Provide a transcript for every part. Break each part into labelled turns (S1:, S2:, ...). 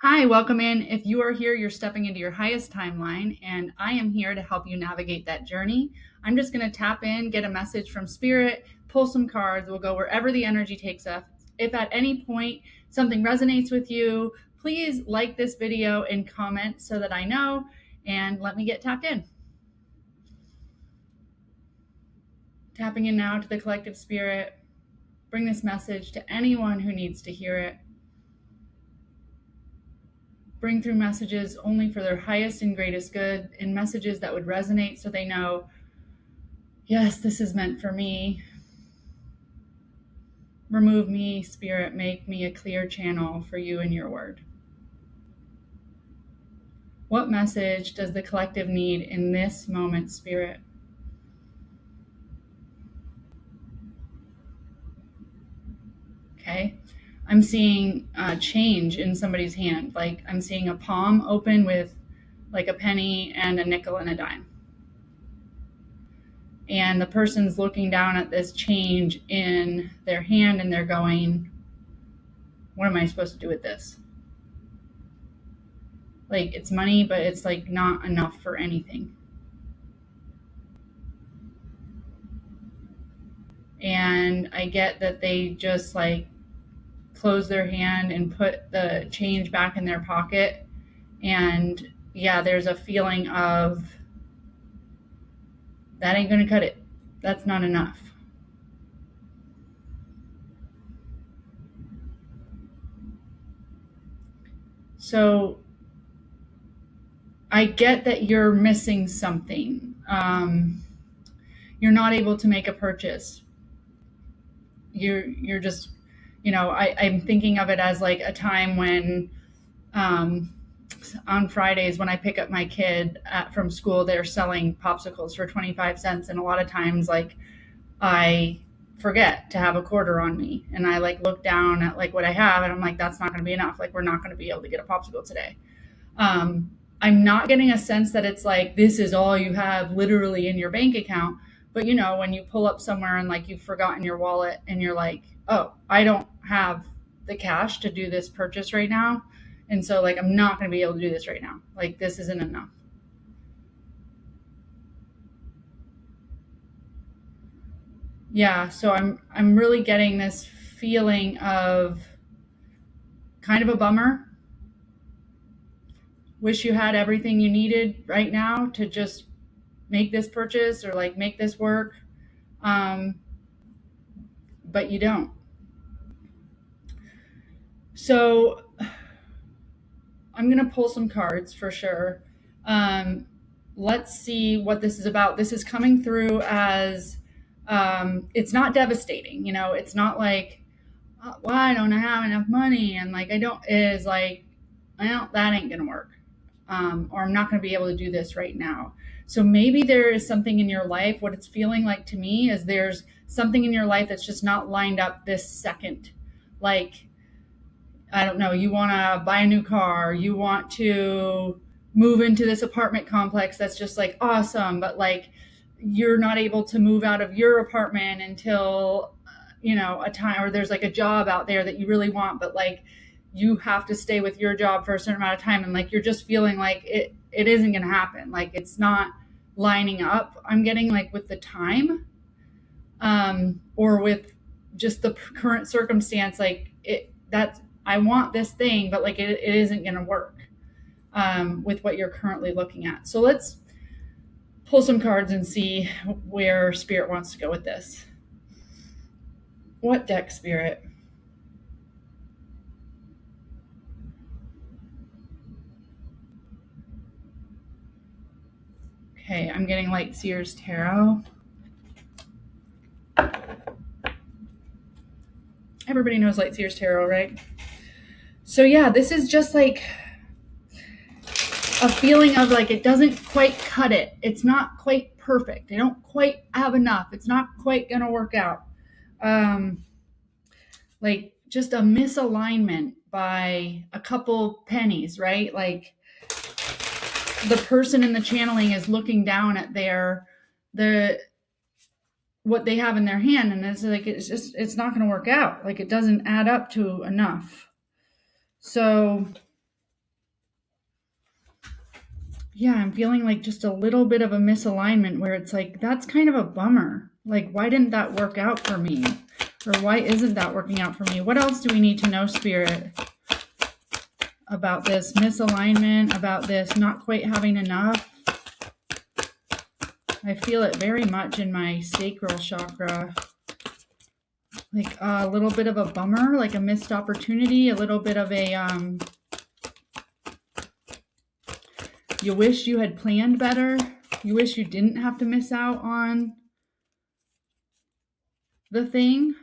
S1: Hi, welcome in. If you are here, you're stepping into your highest timeline, and I am here to help you navigate that journey. I'm just going to tap in, get a message from Spirit, pull some cards. We'll go wherever the energy takes us. If at any point something resonates with you, please like this video and comment so that I know, and let me get tapped in. Tapping in now to the collective spirit. Bring this message to anyone who needs to hear it. Bring through messages only for their highest and greatest good, and messages that would resonate so they know, yes, this is meant for me. Remove me, Spirit, make me a clear channel for you and your word. What message does the collective need in this moment, Spirit? Okay. I'm seeing change in somebody's hand. Like I'm seeing a palm open with like a penny and a nickel and a dime. And the person's looking down at this change in their hand and they're going, what am I supposed to do with this? Like it's money, but it's like not enough for anything. And I get that they just like close their hand and put the change back in their pocket. And yeah, there's a feeling of that ain't going to cut it. That's not enough. So I get that you're missing something. You're not able to make a purchase. You're just, I'm thinking of it as like a time when on Fridays when I pick up my kid from school, they're selling popsicles for 25 cents. And a lot of times, like, I forget to have a quarter on me. And I like look down at like what I have and I'm like, that's not going to be enough. Like, we're not going to be able to get a popsicle today. I'm not getting a sense that it's like, this is all you have literally in your bank account. But when you pull up somewhere and like you've forgotten your wallet and you're like, oh, I don't have the cash to do this purchase right now. And so like, I'm not going to be able to do this right now. Like this isn't enough. Yeah. So I'm really getting this feeling of kind of a bummer. Wish you had everything you needed right now to just make this purchase or like make this work. But you don't. So I'm going to pull some cards for sure. Let's see what this is about. This is coming through as it's not devastating. It's not like, well, I don't have enough money. And like, it is like, well, that ain't going to work. Or I'm not going to be able to do this right now. So maybe there is something in your life. What it's feeling like to me is there's something in your life that's just not lined up this second. Like, I don't know, you want to buy a new car, you want to move into this apartment complex that's just like awesome, but like you're not able to move out of your apartment until, a time, or there's like a job out there that you really want, but like you have to stay with your job for a certain amount of time. And like, you're just feeling like it isn't going to happen. Like it's not lining up. I'm getting like with the time, or with just the current circumstance, like I want this thing, but like it isn't going to work with what you're currently looking at. So let's pull some cards and see where Spirit wants to go with this. What deck, Spirit? Okay, I'm getting Light Seers Tarot. Everybody knows Light Seers Tarot, right? So yeah, this is just like a feeling of like it doesn't quite cut it. It's not quite perfect. I don't quite have enough. It's not quite going to work out. Like just a misalignment by a couple pennies, right? Like the person in the channeling is looking down at what they have in their hand, and it's like it's not going to work out. Like it doesn't add up to enough. So yeah, I'm feeling like just a little bit of a misalignment where it's like, that's kind of a bummer. Like, why didn't that work out for me? Or why isn't that working out for me? What else do we need to know, Spirit, about this misalignment, about this not quite having enough? I feel it very much in my sacral chakra. Like a little bit of a bummer, like a missed opportunity, a little bit of a, you wish you had planned better. You wish you didn't have to miss out on the thing.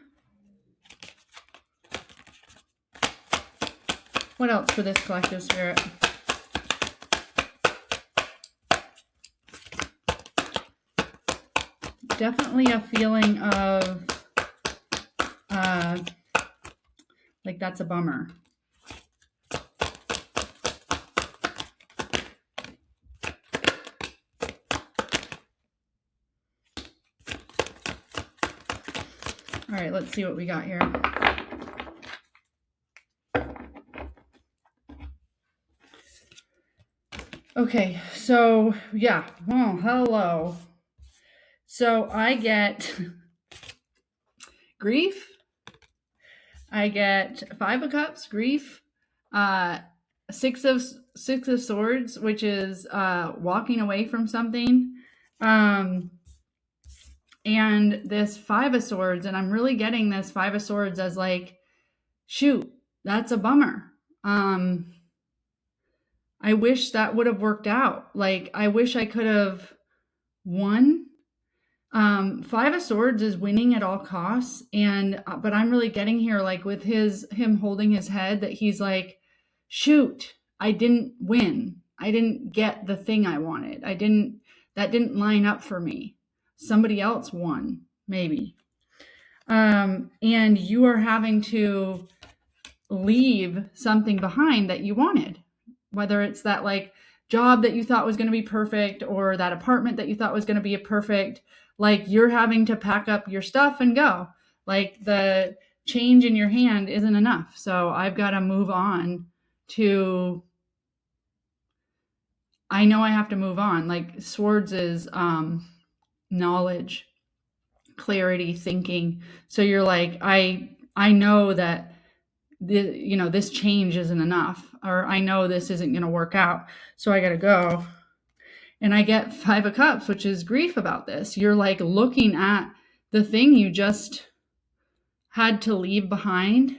S1: What else for this collective, Spirit? Definitely a feeling of like that's a bummer. All right, let's see what we got here. Okay, so yeah, well, hello. So I get grief. I get 5 of Cups, grief. 6 of Swords, which is walking away from something. And this 5 of Swords, and I'm really getting this 5 of Swords as like, shoot, that's a bummer. I wish that would have worked out. Like, I wish I could have won. 5 of Swords is winning at all costs. And, but I'm really getting here, like with him holding his head, that he's like, shoot, I didn't win. I didn't get the thing I wanted. That didn't line up for me. Somebody else won, maybe. And you are having to leave something behind that you wanted, whether it's that like job that you thought was going to be perfect, or that apartment that you thought was going to be a perfect, like you're having to pack up your stuff and go. Like the change in your hand isn't enough. So I've got to move on to, I know I have to move on. Like Swords is knowledge, clarity, thinking. So you're like, I know that this change isn't enough, or I know this isn't going to work out. So I got to go. And I get 5 of Cups, which is grief about this. You're like looking at the thing you just had to leave behind.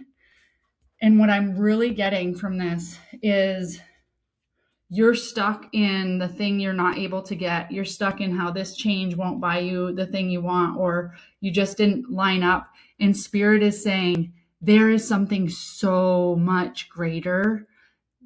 S1: And what I'm really getting from this is you're stuck in the thing you're not able to get. You're stuck in how this change won't buy you the thing you want, or you just didn't line up. And Spirit is saying there is something so much greater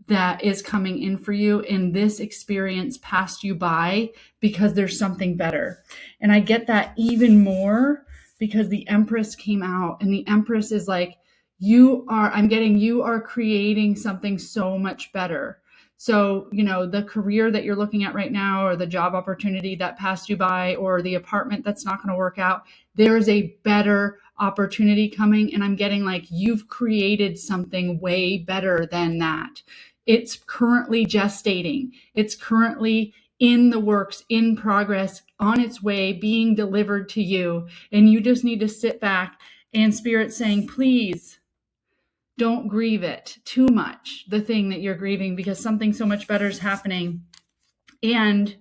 S1: that is coming in for you, and this experience passed you by because there's something better. And I get even more because the Empress came out, and the Empress is like, you are creating something so much better. So, the career that you're looking at right now, or the job opportunity that passed you by, or the apartment that's not going to work out, there is a better opportunity coming. And I'm getting like, you've created something way better than that. It's currently gestating. It's currently in the works, in progress, on its way, being delivered to you. And you just need to sit back, and Spirit saying, please don't grieve it too much, the thing that you're grieving, because something so much better is happening. And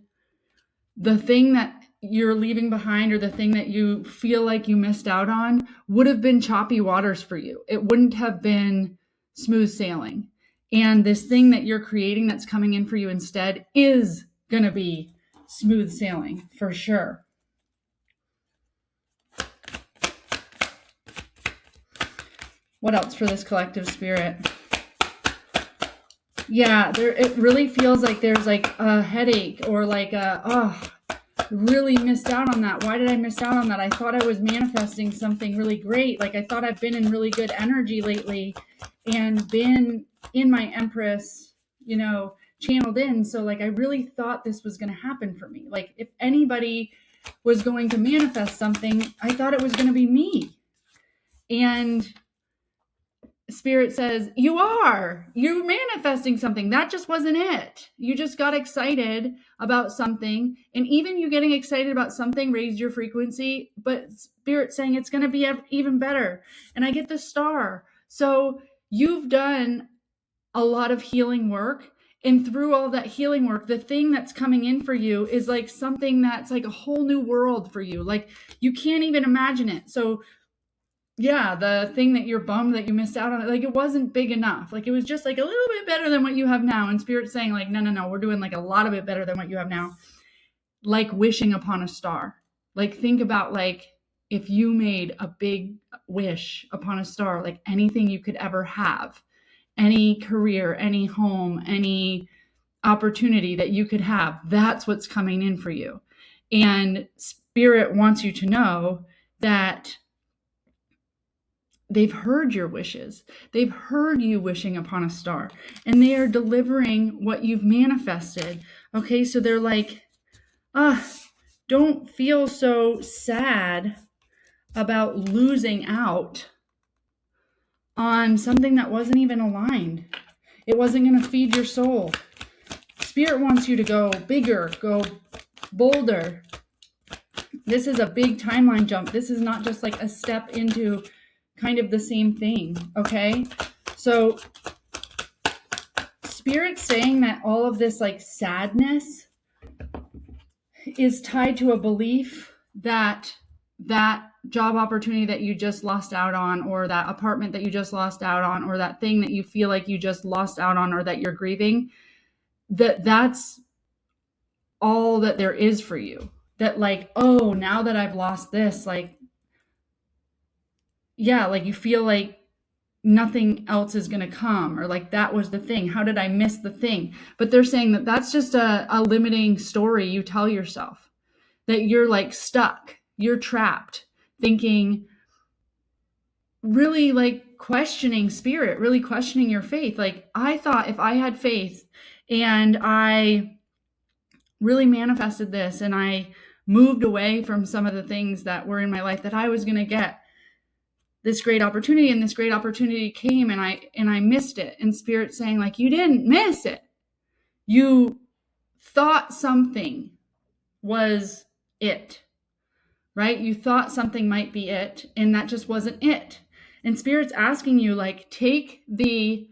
S1: the thing that you're leaving behind, or the thing that you feel like you missed out on, would have been choppy waters for you. It wouldn't have been smooth sailing. And this thing that you're creating that's coming in for you instead is going to be smooth sailing for sure. What else for this collective, Spirit? Yeah, it really feels like there's like a headache, or like really missed out on that. Why did I miss out on that? I thought I was manifesting something really great. Like I thought I've been in really good energy lately and been in my Empress, channeled in. So like, I really thought this was going to happen for me. Like if anybody was going to manifest something, I thought it was going to be me. And Spirit says, you're manifesting something. That just wasn't it. You just got excited about something. And even you getting excited about something raised your frequency, but Spirit's saying it's going to be even better. And I get the star. So you've done a lot of healing work. And through all that healing work, the thing that's coming in for you is like something that's like a whole new world for you. Like you can't even imagine it. So yeah, the thing that you're bummed that you missed out on, like it wasn't big enough. Like it was just like a little bit better than what you have now. And Spirit's saying like, no, we're doing like a lot of it better than what you have now. Like wishing upon a star. Like think about like if you made a big wish upon a star, like anything you could ever have, any career, any home, any opportunity that you could have, that's what's coming in for you. And Spirit wants you to know that they've heard your wishes. They've heard you wishing upon a star, and they are delivering what you've manifested. Okay, so they're like, don't feel so sad about losing out on something that wasn't even aligned. It wasn't going to feed your soul. Spirit wants you to go bigger, go bolder. This is a big timeline jump. This is not just like a step into kind of the same thing, okay? So Spirit's saying that all of this like sadness is tied to a belief that that job opportunity that you just lost out on, or that apartment that you just lost out on, or that thing that you feel like you just lost out on, or that you're grieving, that's all that there is for you. That like, oh, now that I've lost this, like, yeah, like you feel like nothing else is going to come, or like that was the thing. How did I miss the thing? But they're saying that that's just a limiting story you tell yourself, that you're like stuck, you're trapped, thinking, really like questioning Spirit, really questioning your faith. Like I thought if I had faith and I really manifested this and I moved away from some of the things that were in my life, that I was going to get this great opportunity, and this great opportunity came and I missed it. And Spirit's saying like, you didn't miss it. You thought something was it, right? You thought something might be it, and that just wasn't it. And Spirit's asking you like, take the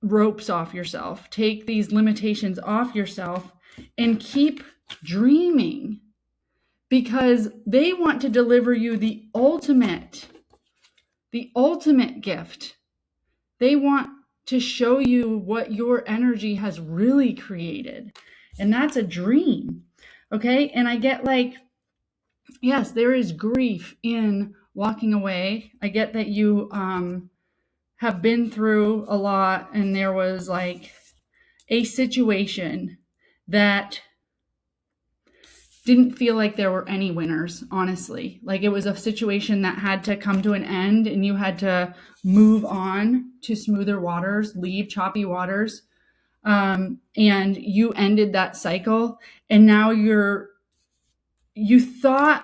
S1: ropes off yourself, take these limitations off yourself, and keep dreaming. Because they want to deliver you the ultimate gift. They want to show you what your energy has really created. And that's a dream. Okay. And I get like, yes, there is grief in walking away. I get that you have been through a lot, and there was like a situation that didn't feel like there were any winners, honestly. Like it was a situation that had to come to an end, and you had to move on to smoother waters, leave choppy waters. And you ended that cycle. And now you thought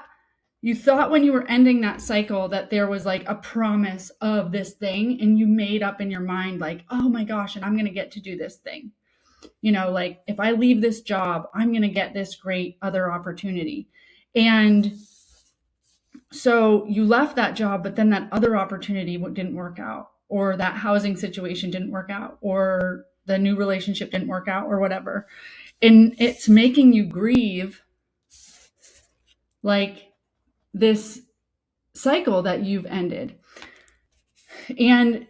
S1: when you were ending that cycle that there was like a promise of this thing, and you made up in your mind like, oh my gosh, and I'm going to get to do this thing. You know, like if I leave this job, I'm going to get this great other opportunity. And so you left that job, but then that other opportunity didn't work out, or that housing situation didn't work out, or the new relationship didn't work out, or whatever. And it's making you grieve like this cycle that you've ended. And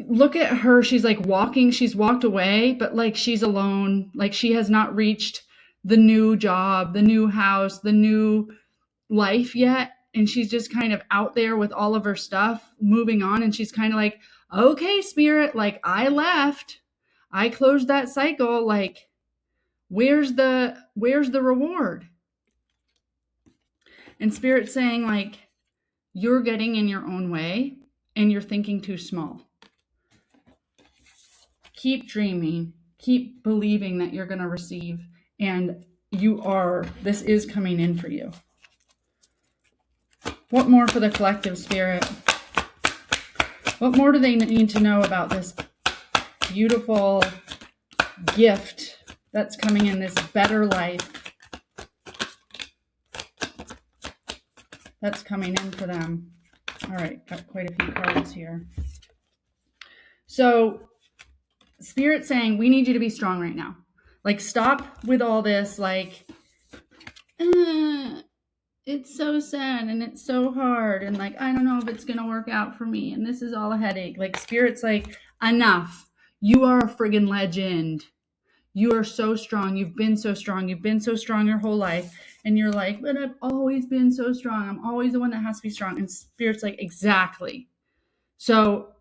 S1: look at her. She's like walking, she's walked away, but like she's alone. Like she has not reached the new job, the new house, the new life yet. And she's just kind of out there with all of her stuff, moving on. And she's kind of like, okay, Spirit, like I left, I closed that cycle. Like, where's the reward? And Spirit's saying like, you're getting in your own way and you're thinking too small. Keep dreaming, keep believing that you're going to receive, and this is coming in for you. What more for the collective, Spirit? What more do they need to know about this beautiful gift that's coming in, this better life that's coming in for them? All right, got quite a few cards here. So Spirit saying, we need you to be strong right now. Like, stop with all this, like, it's so sad and it's so hard. And like, I don't know if it's going to work out for me. And this is all a headache. Like, Spirit's like, enough. You are a friggin' legend. You are so strong. You've been so strong. You've been so strong your whole life. And you're like, but I've always been so strong. I'm always the one that has to be strong. And Spirit's like, exactly. So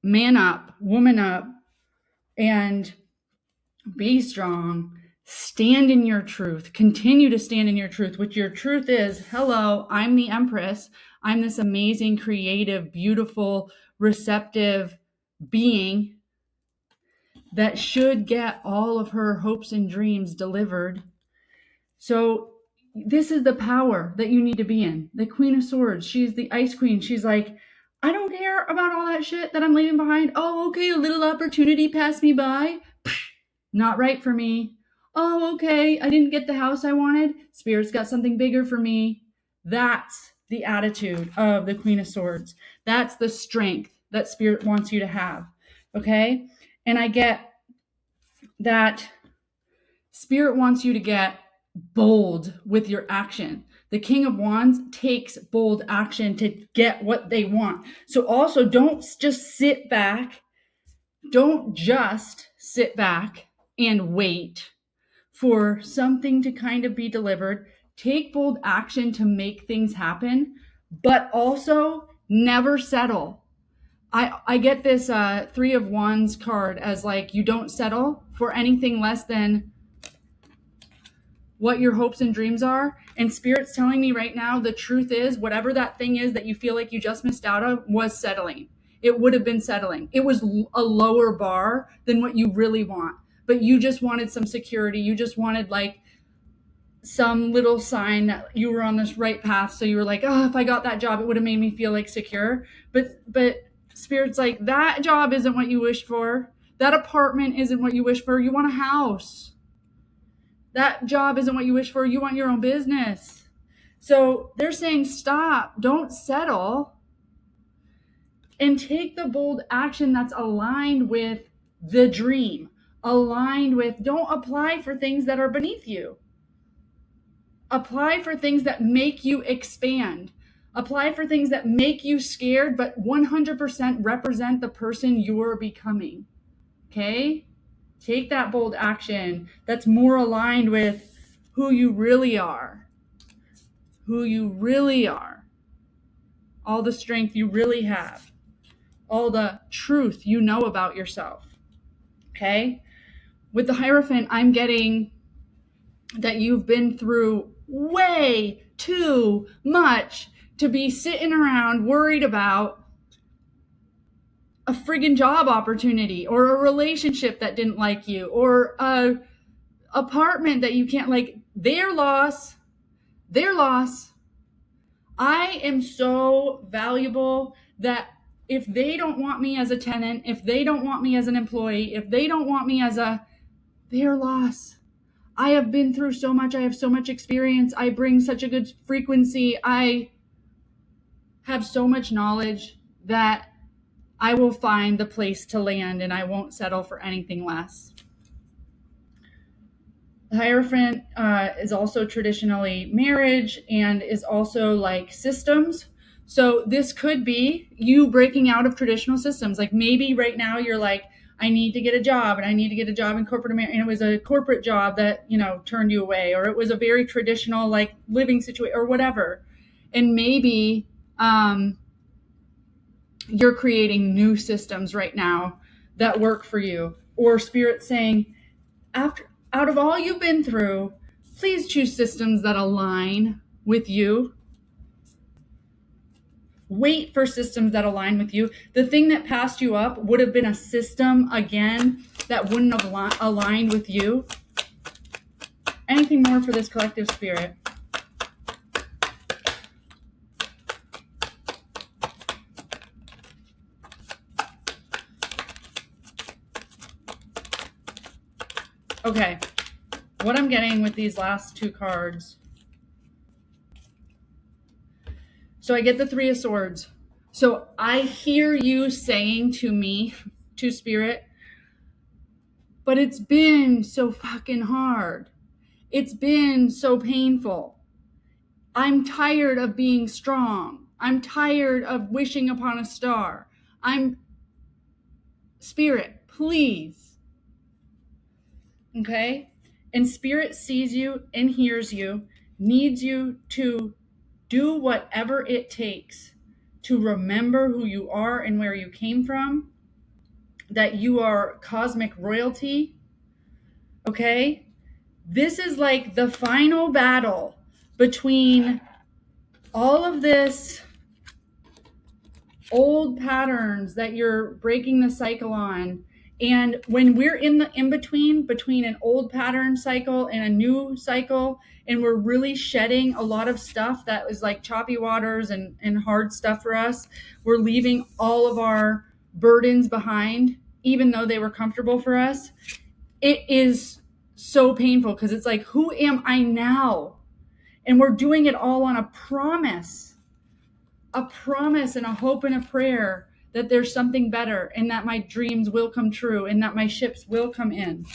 S1: man up, woman up, and be strong. Stand in your truth. Continue to stand in your truth, which your truth is, hello, I'm the Empress. I'm this amazing, creative, beautiful, receptive being that should get all of her hopes and dreams delivered. So this is the power that you need to be in. The Queen of Swords, she's the Ice Queen. She's like, I don't care about all that shit that I'm leaving behind. Oh, okay, a little opportunity passed me by. Not right for me. Oh, okay, I didn't get the house I wanted. Spirit's got something bigger for me. That's the attitude of the Queen of Swords. That's the strength that Spirit wants you to have, okay? And I get that Spirit wants you to get bold with your action. The King of Wands takes bold action to get what they want. So also, don't just sit back. Don't just sit back and wait for something to kind of be delivered. Take bold action to make things happen, but also never settle. I get this Three of Wands card as like, you don't settle for anything less than what your hopes and dreams are. And Spirit's telling me right now, the truth is, whatever that thing is that you feel like you just missed out on was settling. It would have been settling. It was a lower bar than what you really want. But you just wanted some security. You just wanted like some little sign that you were on this right path. So you were like, oh, if I got that job, it would have made me feel like secure. But Spirit's like, that job isn't what you wished for. That apartment isn't what you wish for. You want a house. That job isn't what you wish for. You want your own business. So they're saying, stop, don't settle, and take the bold action that's aligned with the dream, aligned with, don't apply for things that are beneath you. Apply for things that make you expand. Apply for things that make you scared, but 100% represent the person you're becoming. Okay? Take that bold action that's more aligned with who you really are. Who you really are. All the strength you really have. All the truth you know about yourself. Okay? With the Hierophant, I'm getting that you've been through way too much to be sitting around worried about a friggin' job opportunity or a relationship that didn't like you or a apartment that you can't, like, their loss. I am so valuable that if they don't want me as a tenant, if they don't want me as an employee, if they don't want me as their loss. I have been through so much. I have so much experience. I bring such a good frequency. I have so much knowledge that I will find the place to land and I won't settle for anything less. The Hierophant is also traditionally marriage and is also like systems. So this could be you breaking out of traditional systems. Like maybe right now you're like, I need to get a job and I need to get a job in corporate America. And it was a corporate job that, turned you away, or it was a very traditional like living situation or whatever. And maybe you're creating new systems right now that work for you, or Spirit saying, out of all you've been through, please choose systems that align with you. Wait for systems that align with you. The thing that passed you up would have been a system, again, that wouldn't have aligned with you. Anything more for this collective, Spirit? Okay. What I'm getting with these last two cards. So I get the Three of Swords. So I hear you saying to me, to Spirit, but it's been so fucking hard. It's been so painful. I'm tired of being strong. I'm tired of wishing upon a star. Spirit, please. Okay? And Spirit sees you and hears you, needs you to do whatever it takes to remember who you are and where you came from, that you are cosmic royalty. Okay? This is like the final battle between all of this old patterns that you're breaking the cycle on. And when we're in the between an old pattern cycle and a new cycle, and we're really shedding a lot of stuff that was like choppy waters and hard stuff for us, we're leaving all of our burdens behind, even though they were comfortable for us. It is so painful because it's like, who am I now? And we're doing it all on a promise and a hope and a prayer that there's something better and that my dreams will come true and that my ships will come in.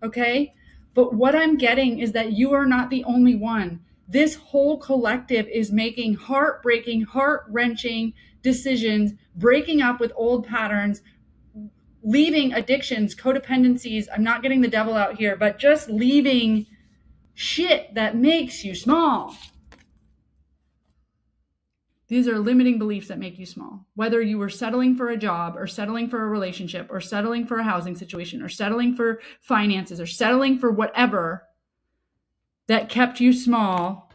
S1: Okay? But what I'm getting is that you are not the only one. This whole collective is making heartbreaking, heart-wrenching decisions, breaking up with old patterns, leaving addictions, codependencies. I'm not getting the devil out here, but just leaving shit that makes you small. These are limiting beliefs that make you small. Whether you were settling for a job or settling for a relationship or settling for a housing situation or settling for finances or settling for whatever that kept you small.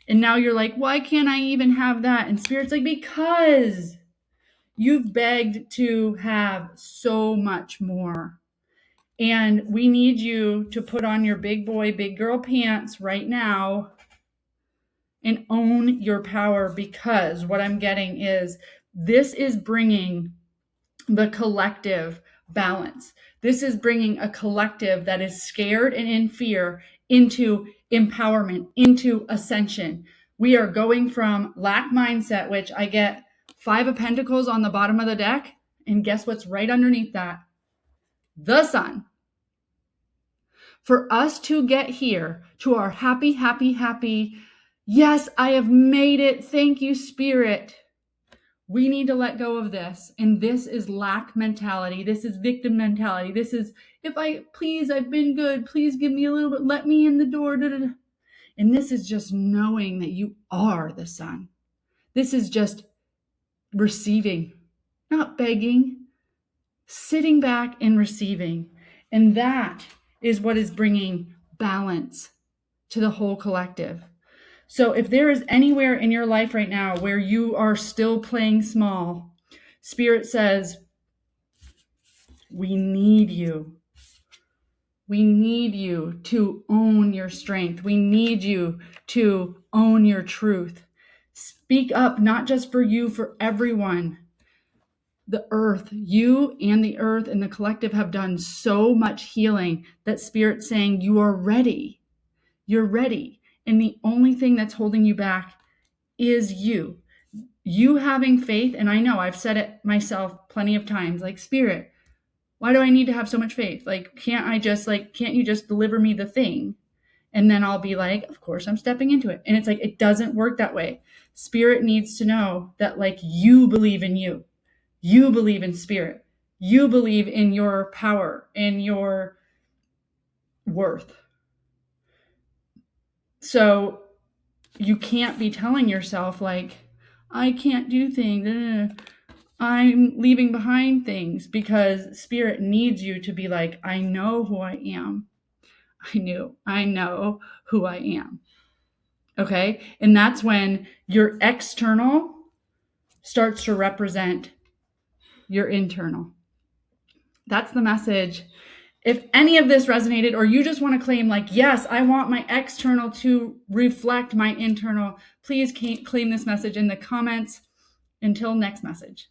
S1: And now you're like, why can't I even have that? And Spirit's like, because you've begged to have so much more. And we need you to put on your big boy, big girl pants right now and own your power, because what I'm getting is this is bringing the collective balance. This is bringing a collective that is scared and in fear into empowerment, into ascension. We are going from lack mindset, which I get 5 of Pentacles on the bottom of the deck. And guess what's right underneath that? The sun. For us to get here to our happy, happy, happy, yes, I have made it. Thank you, Spirit. We need to let go of this. And this is lack mentality. This is victim mentality. This is, I've been good. Please give me a little bit. Let me in the door. Da, da, da. And this is just knowing that you are the sun. This is just receiving, not begging, sitting back and receiving. And that is what is bringing balance to the whole collective. So if there is anywhere in your life right now where you are still playing small, Spirit says, we need you. We need you to own your strength. We need you to own your truth. Speak up, not just for you, for everyone. The earth, you and the earth and the collective have done so much healing that Spirit's saying you are ready. You're ready. And the only thing that's holding you back is you. You having faith. And I know I've said it myself plenty of times, like, Spirit, why do I need to have so much faith? Like, can't you just deliver me the thing? And then I'll be like, of course I'm stepping into it. And it's like, it doesn't work that way. Spirit needs to know that, like, you believe in you. You believe in Spirit. You believe in your power and your worth. So you can't be telling yourself, like, I can't do things. I'm leaving behind things, because Spirit needs you to be like, I know who I am. I know who I am. Okay? And that's when your external starts to represent your internal. That's the message. If any of this resonated, or you just want to claim, like, yes, I want my external to reflect my internal, please claim this message in the comments. Until next message.